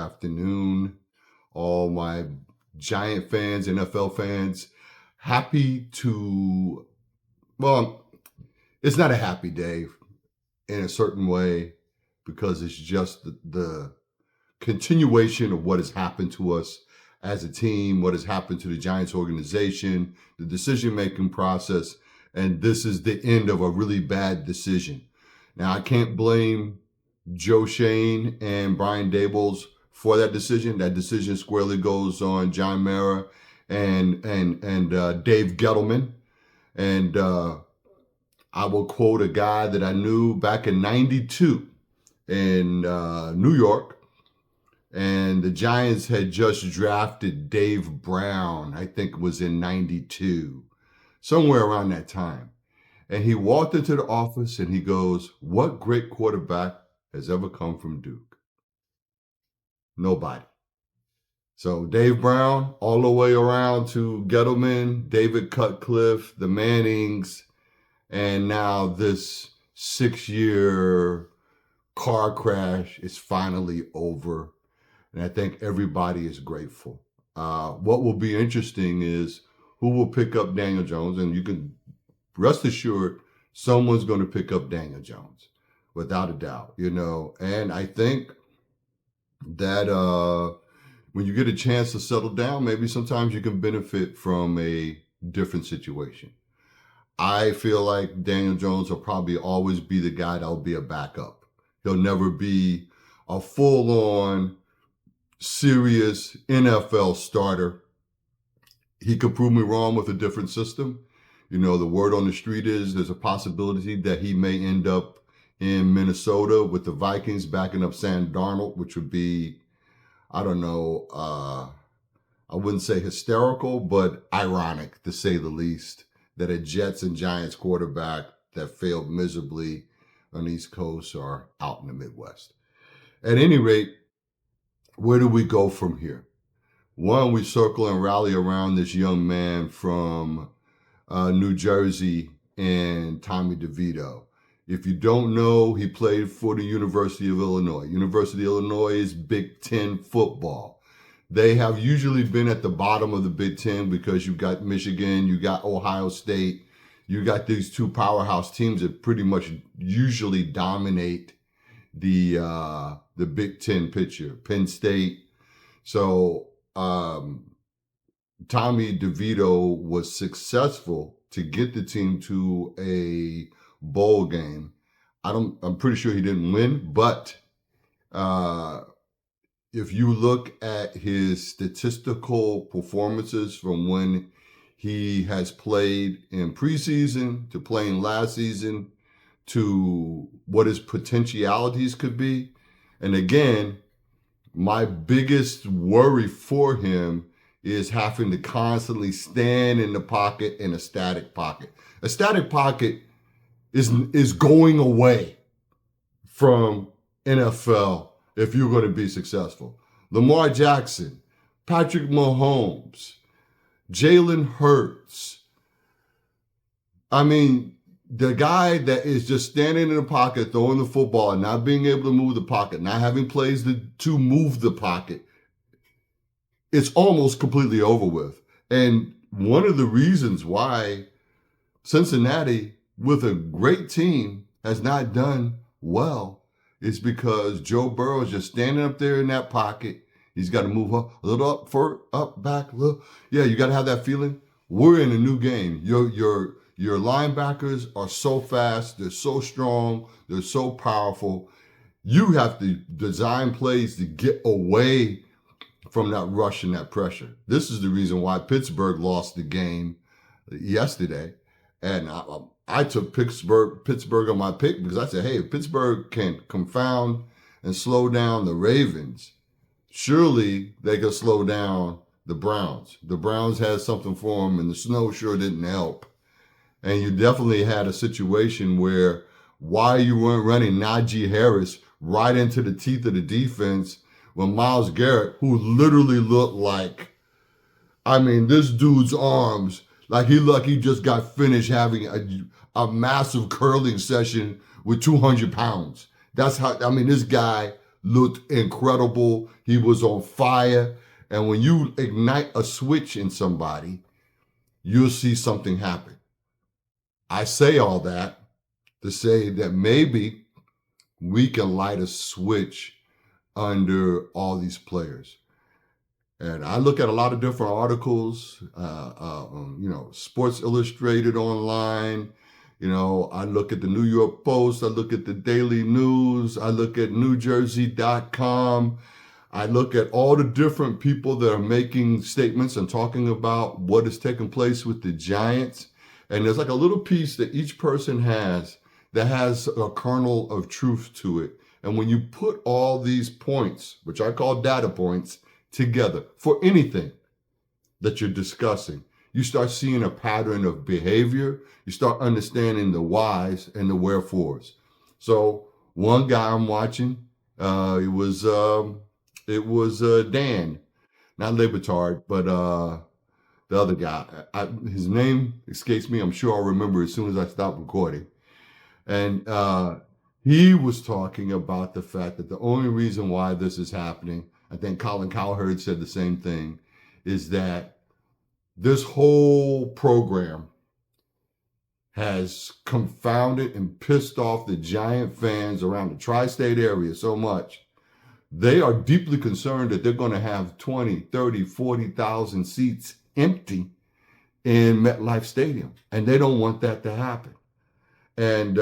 afternoon, all my Giant fans, NFL fans. Happy to, well, it's not a happy day in a certain way because it's just the continuation of what has happened to us as a team, what has happened to the Giants organization, the decision-making process, and this is the end of a really bad decision. Now, I can't blame Joe Shane and Brian Dabols for that decision. That decision squarely goes on John Mara and Dave Gettleman. And I will quote a guy that I knew back in '92 in New York. And the Giants had just drafted Dave Brown, I think it was in '92, somewhere around that time. And he walked into the office and he goes, "What great quarterback has ever come from Duke?" Nobody. So Dave Brown, all the way around to Gettleman, David Cutcliffe, the Mannings, and now this 6-year car crash is finally over. And I think everybody is grateful. What will be interesting is who will pick up Daniel Jones. And you can rest assured someone's going to pick up Daniel Jones, without a doubt, And I think that when you get a chance to settle down, maybe sometimes you can benefit from a different situation. I feel like Daniel Jones will probably always be the guy that will be a backup. He'll never be a full-on serious NFL starter. He could prove me wrong with a different system. The word on the street is there's a possibility that he may end up in Minnesota with the Vikings backing up Sam Darnold, which would be, I don't know, I wouldn't say hysterical, but ironic to say the least, that a Jets and Giants quarterback that failed miserably on the East Coast are out in the Midwest. At any rate, where do we go from here? One, we circle and rally around this young man from New Jersey and Tommy Devito. If you don't know, he played for the University of Illinois. University of Illinois is Big Ten football. They have usually been at the bottom of the Big Ten because you've got Michigan, you got Ohio State, you got these two powerhouse teams that pretty much usually dominate the Big Ten picture, Penn State. So Tommy DeVito was successful to get the team to a bowl game. I'm pretty sure he didn't win, but if you look at his statistical performances from when he has played in preseason to playing last season to what his potentialities could be. And again, my biggest worry for him is having to constantly stand in the pocket in a static pocket. A static pocket is going away from NFL if you're going to be successful. Lamar Jackson, Patrick Mahomes, Jalen Hurts. I mean, the guy that is just standing in the pocket, throwing the football, and not being able to move the pocket, not having plays to move the pocket, it's almost completely over with. And one of the reasons why Cincinnati, with a great team, has not done well is because Joe Burrow is just standing up there in that pocket. He's got to move up, a little up, back, a little. Yeah, you got to have that feeling. We're in a new game. Your linebackers are so fast. They're so strong. They're so powerful. You have to design plays to get away from that rush and that pressure. This is the reason why Pittsburgh lost the game yesterday. And I took Pittsburgh on my pick because I said, hey, if Pittsburgh can confound and slow down the Ravens, surely they could slow down the Browns. The Browns had something for them, and the snow sure didn't help. And you definitely had a situation where why you weren't running Najee Harris right into the teeth of the defense when Myles Garrett, who literally looked like, this dude's arms, like he just got finished having a massive curling session with 200 pounds. That's how, this guy looked incredible. He was on fire. And when you ignite a switch in somebody, you'll see something happen. I say all that to say that maybe we can light a switch under all these players. And I look at a lot of different articles, Sports Illustrated online. I look at the New York Post. I look at the Daily News. I look at NewJersey.com. I look at all the different people that are making statements and talking about what is taking place with the Giants. And there's like a little piece that each person has that has a kernel of truth to it. And when you put all these points, which I call data points, together for anything that you're discussing, you start seeing a pattern of behavior. You start understanding the whys and the wherefores. So one guy I'm watching, it was Dan, not Lebitard, but the other guy. His name escapes me. I'm sure I'll remember as soon as I stop recording. And he was talking about the fact that the only reason why this is happening, I think Colin Cowherd said the same thing, is that this whole program has confounded and pissed off the Giant fans around the tri-state area so much. They are deeply concerned that they're going to have 20, 30, 40,000 seats empty in MetLife Stadium. And they don't want that to happen. And,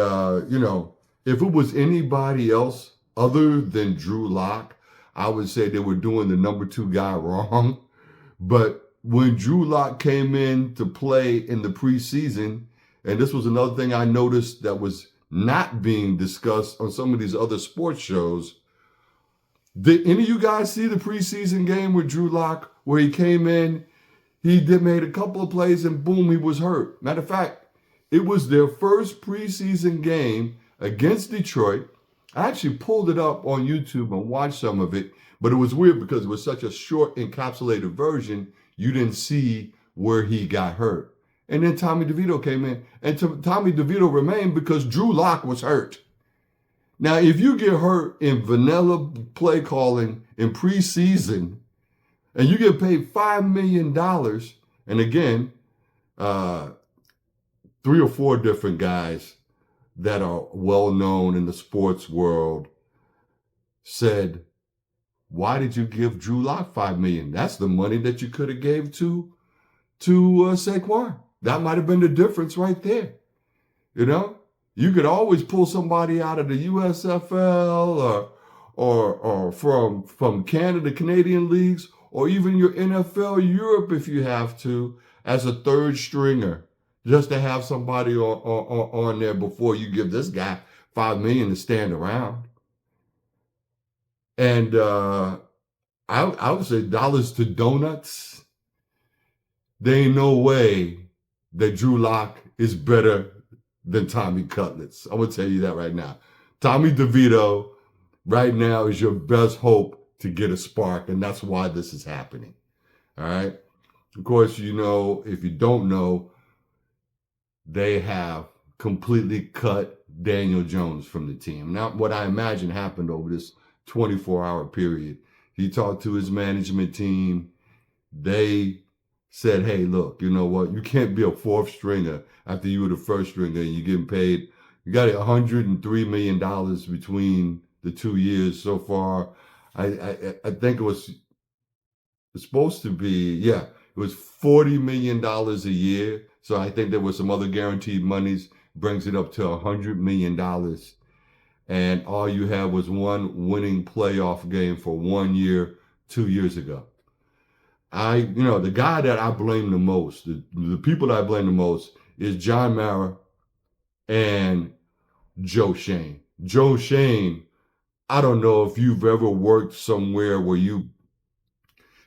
if it was anybody else other than Drew Lock, I would say they were doing the number 2 guy wrong. But when Drew Lock came in to play in the preseason, and this was another thing I noticed that was not being discussed on some of these other sports shows. Did any of you guys see the preseason game with Drew Lock where he came in, made a couple of plays and boom, he was hurt? Matter of fact, it was their first preseason game against Detroit. I actually pulled it up on YouTube and watched some of it, but it was weird because it was such a short encapsulated version, you didn't see where he got hurt. And then Tommy Devito came in, and Tommy Devito remained because Drew Lock was hurt. Now, if you get hurt in vanilla play calling in preseason, and you get paid $5 million, and again, 3 or 4 different guys that are well known in the sports world said, why did you give Drew Lock $5 million? That's the money that you could have gave to Saquon. That might have been the difference right there. You could always pull somebody out of the USFL or from Canada, Canadian leagues, or even your NFL Europe if you have to, as a third stringer, just to have somebody on there before you give this guy $5 million to stand around. And I would say dollars to donuts. There ain't no way that Drew Lock is better than Tommy Cutlets. I would tell you that right now. Tommy DeVito right now is your best hope to get a spark, and that's why this is happening. All right? Of course, if you don't know, they have completely cut Daniel Jones from the team. Now, what I imagine happened over this 24-hour period, he talked to his management team. They said, hey, look, you know what? You can't be a 4th stringer after you were the 1st stringer and you're getting paid. You got $103 million between the 2 years so far. I think it's supposed to be, it was $40 million a year. So I think there was some other guaranteed monies, brings it up to $100 million. And all you had was one winning playoff game for 1 year, 2 years ago. The guy that I blame the most, the people that I blame the most is John Mara and Joe Shane. Joe Shane, I don't know if you've ever worked somewhere where you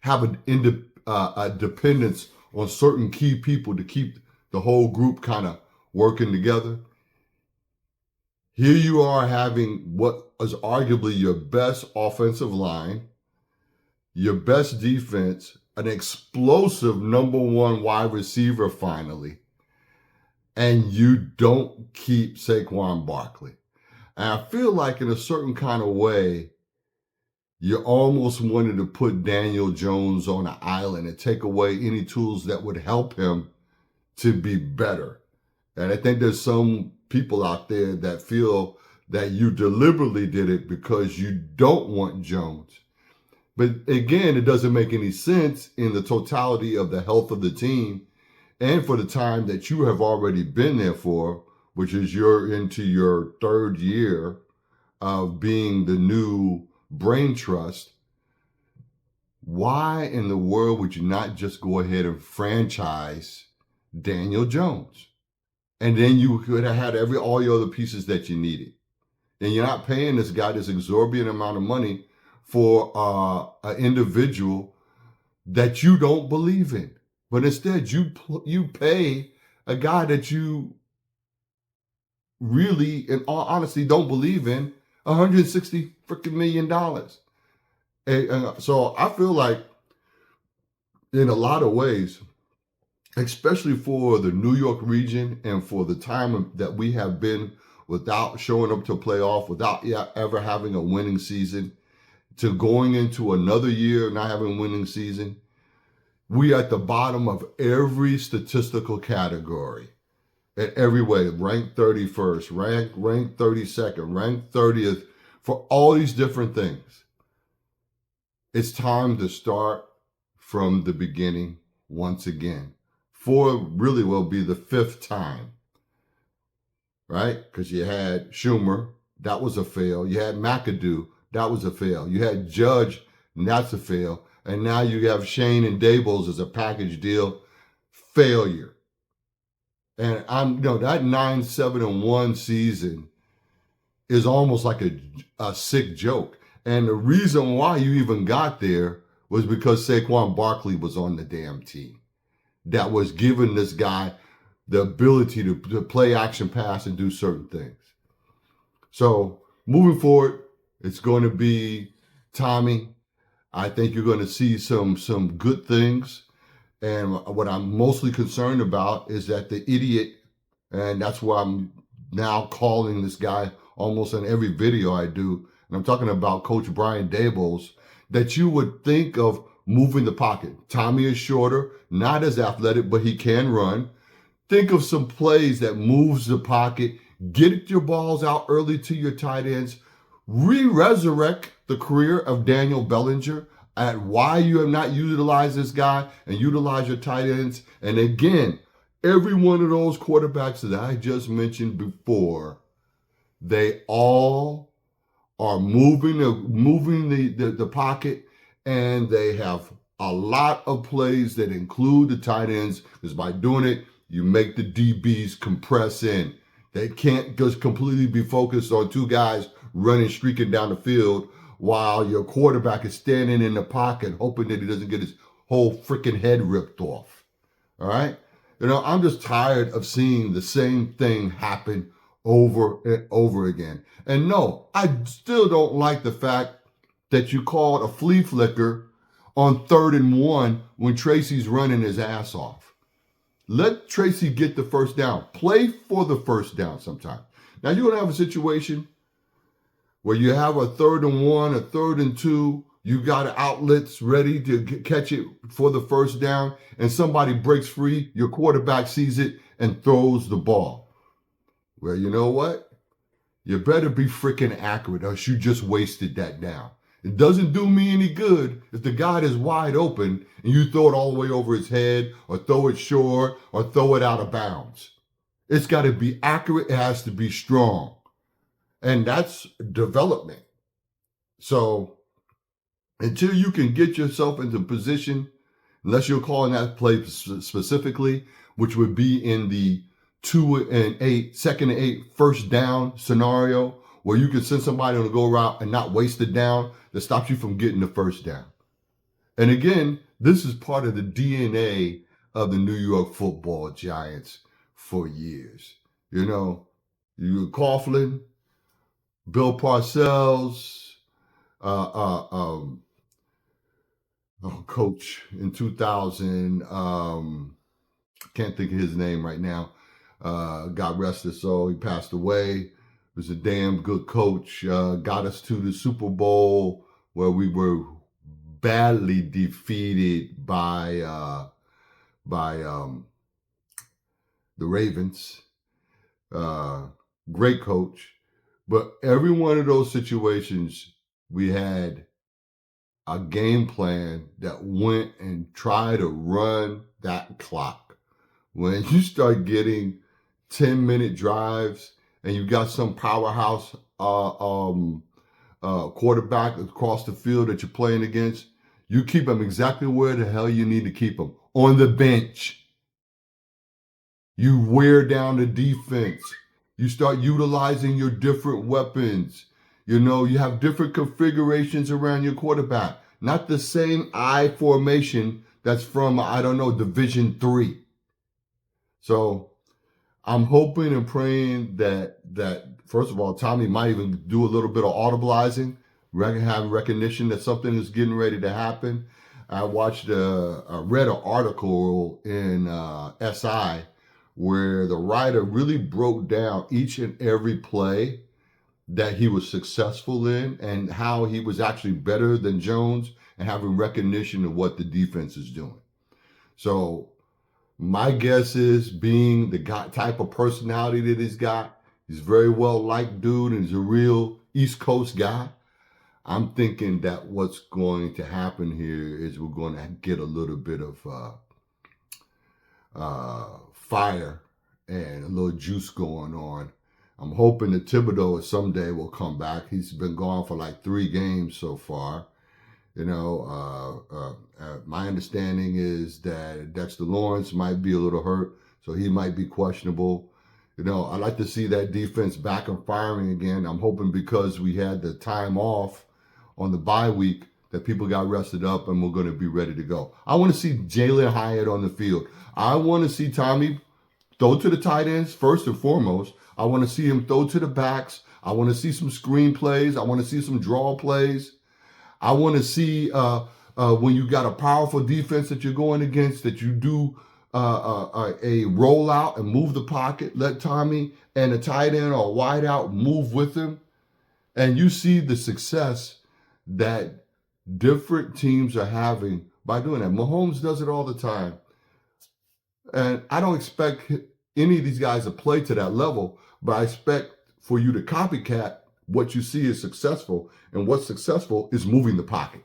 have a dependence on certain key people to keep the whole group kind of working together. Here you are having what is arguably your best offensive line, your best defense, an explosive number 1 wide receiver finally, and you don't keep Saquon Barkley. And I feel like in a certain kind of way, you almost wanted to put Daniel Jones on an island and take away any tools that would help him to be better. And I think there's some people out there that feel that you deliberately did it because you don't want Jones. But again, it doesn't make any sense in the totality of the health of the team and for the time that you have already been there for, which is you're into your third year of being the new brain trust. Why in the world would you not just go ahead and franchise Daniel Jones? And then you could have had all your other pieces that you needed. And you're not paying this guy this exorbitant amount of money for an individual that you don't believe in. But instead, you pay a guy that you really, in all honesty, don't believe in $160 freaking million. And so I feel like in a lot of ways, especially for the New York region and for the time that we have been without showing up to playoff, without ever having a winning season, to going into another year not having a winning season, we are at the bottom of every statistical category. In every way, ranked 31st, ranked 32nd, ranked 30th, for all these different things. It's time to start from the beginning once again. For really will be the fifth time, right? Because you had Schumer, that was a fail. You had McAdoo, that was a fail. You had Judge, and that's a fail. And now you have Shane and Dabols as a package deal, failure. And that 9-7-1 season is almost like a sick joke. And the reason why you even got there was because Saquon Barkley was on the damn team that was giving this guy the ability to play action pass and do certain things. So moving forward, it's going to be Tommy. I think you're going to see some good things. And what I'm mostly concerned about is that the idiot, and that's why I'm now calling this guy almost in every video I do, and I'm talking about Coach Brian Dabols, that you would think of moving the pocket. Tommy is shorter, not as athletic, but he can run. Think of some plays that moves the pocket, get your balls out early to your tight ends, resurrect the career of Daniel Bellinger at why you have not utilized this guy and utilize your tight ends. And again, every one of those quarterbacks that I just mentioned before, they all are moving the pocket, and they have a lot of plays that include the tight ends, because by doing it, you make the DBs compress in. They can't just completely be focused on two guys running, streaking down the field while your quarterback is standing in the pocket hoping that he doesn't get his whole freaking head ripped off. All right? I'm just tired of seeing the same thing happen over and over again. And no, I still don't like the fact that you called a flea flicker on 3rd and 1 when Tracy's running his ass off. Let Tracy get the first down. Play for the first down sometime. Now you're going to have a situation where you have a 3rd and 1, a 3rd and 2, you got outlets ready to catch it for the first down, and somebody breaks free, your quarterback sees it and throws the ball. Well, you know what? You better be freaking accurate, or else you just wasted that down. It doesn't do me any good if the guy is wide open and you throw it all the way over his head, or throw it short, or throw it out of bounds. It's got to be accurate. It has to be strong. And that's development. So until you can get yourself into position, unless you're calling that play specifically, which would be in the 2 and 8, 2nd and 8, first down scenario, where you can send somebody on a go route and not waste it down, that stops you from getting the first down. And again, this is part of the DNA of the New York Football Giants for years. You Coughlin, Bill Parcells, coach in 2000, can't think of his name right now. God rest his soul, he passed away. Was a damn good coach. Got us to the Super Bowl where we were badly defeated by the Ravens. Uh, Great coach, but every one of those situations we had a game plan that went and tried to run that clock. When you start getting 10-minute drives and you got some powerhouse quarterback across the field that you're playing against, you keep them exactly where the hell you need to keep them, on the bench. You wear down the defense. You start utilizing your different weapons. You have different configurations around your quarterback. Not the same I formation that's from, I don't know, Division 3. So I'm hoping and praying that first of all, Tommy might even do a little bit of audibilizing, have recognition that something is getting ready to happen. I read an article in SI where the writer really broke down each and every play that he was successful in and how he was actually better than Jones and having recognition of what the defense is doing. So my guess is, being the type of personality that he's got, he's very well liked dude and he's a real East Coast guy. I'm thinking that what's going to happen here is we're going to get a little bit of fire and a little juice going on. I'm hoping that Thibodeau someday will come back. He's been gone for like 3 games so far. My understanding is that Dexter Lawrence might be a little hurt, so he might be questionable. I'd like to see that defense back and firing again. I'm hoping because we had the time off on the bye week that people got rested up and we're going to be ready to go. I want to see Jalen Hyatt on the field. I want to see Tommy throw to the tight ends first and foremost. I want to see him throw to the backs. I want to see some screen plays. I want to see some draw plays. I want to see when you got a powerful defense that you're going against, that you do a rollout and move the pocket, let Tommy and a tight end or a wide out move with him, and you see the success that different teams are having by doing that. Mahomes does it all the time. And I don't expect any of these guys to play to that level, but I expect for you to copycat what you see is successful, and what's successful is moving the pocket.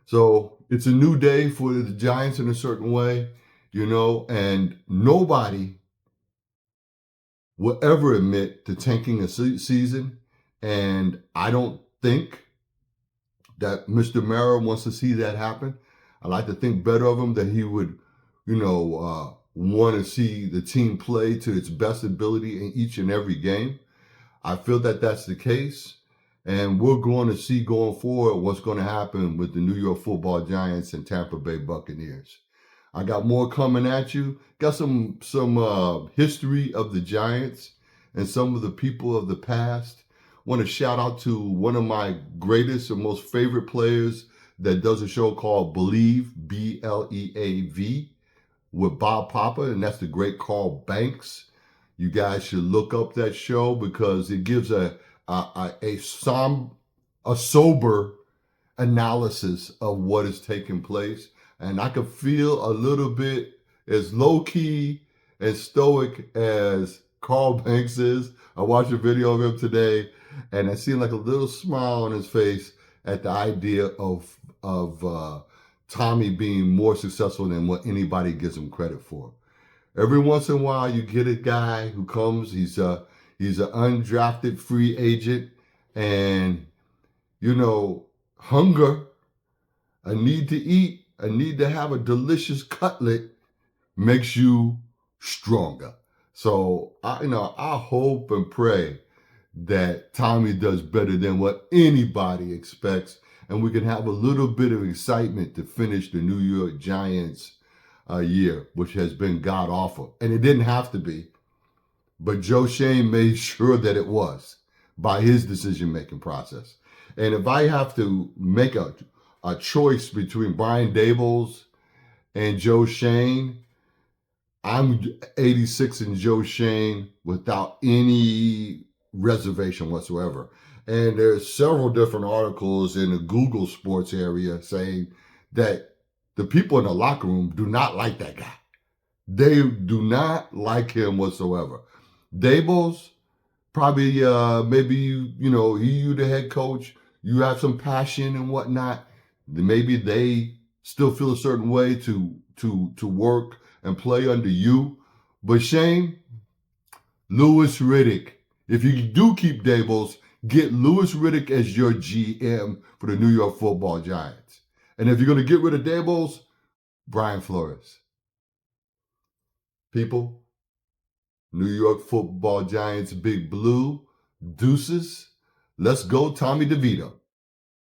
So it's a new day for the Giants in a certain way, and nobody will ever admit to tanking a season. And I don't think that Mr. Mara wants to see that happen. I like to think better of him, that he would, want to see the team play to its best ability in each and every game. I feel that that's the case, and we're going to see going forward what's going to happen with the New York Football Giants and Tampa Bay Buccaneers. I got more coming at you. Got some history of the Giants and some of the people of the past. Want to shout out to one of my greatest and most favorite players that does a show called Believe, BLEAV, with Bob Papa, and that's the great Carl Banks. You guys should look up that show because it gives a sober analysis of what is taking place. And I can feel a little bit as low-key and stoic as Carl Banks is. I watched a video of him today, and I see like a little smile on his face at the idea of Tommy being more successful than what anybody gives him credit for. Every once in a while, you get a guy who comes. He's an undrafted free agent, and hunger, a need to eat, a need to have a delicious cutlet makes you stronger. So I hope and pray that Tommy does better than what anybody expects, and we can have a little bit of excitement to finish the New York Giants year, which has been god awful. And it didn't have to be, but Joe Schoen made sure that it was by his decision-making process. And if I have to make a choice between Brian Daboll and Joe Schoen, I'm 86 in Joe Schoen without any reservation whatsoever. And there's several different articles in the Google sports area saying that the people in the locker room do not like that guy. They do not like him whatsoever. Daboll's probably maybe you the head coach, you have some passion and whatnot. Maybe they still feel a certain way to work and play under you. But Shane, Louis Riddick, if you do keep Daboll's, get Louis Riddick as your GM for the New York Football Giants. And if you're going to get rid of Daboll's, Brian Flores. People, New York Football Giants, Big Blue, deuces. Let's go, Tommy DeVito.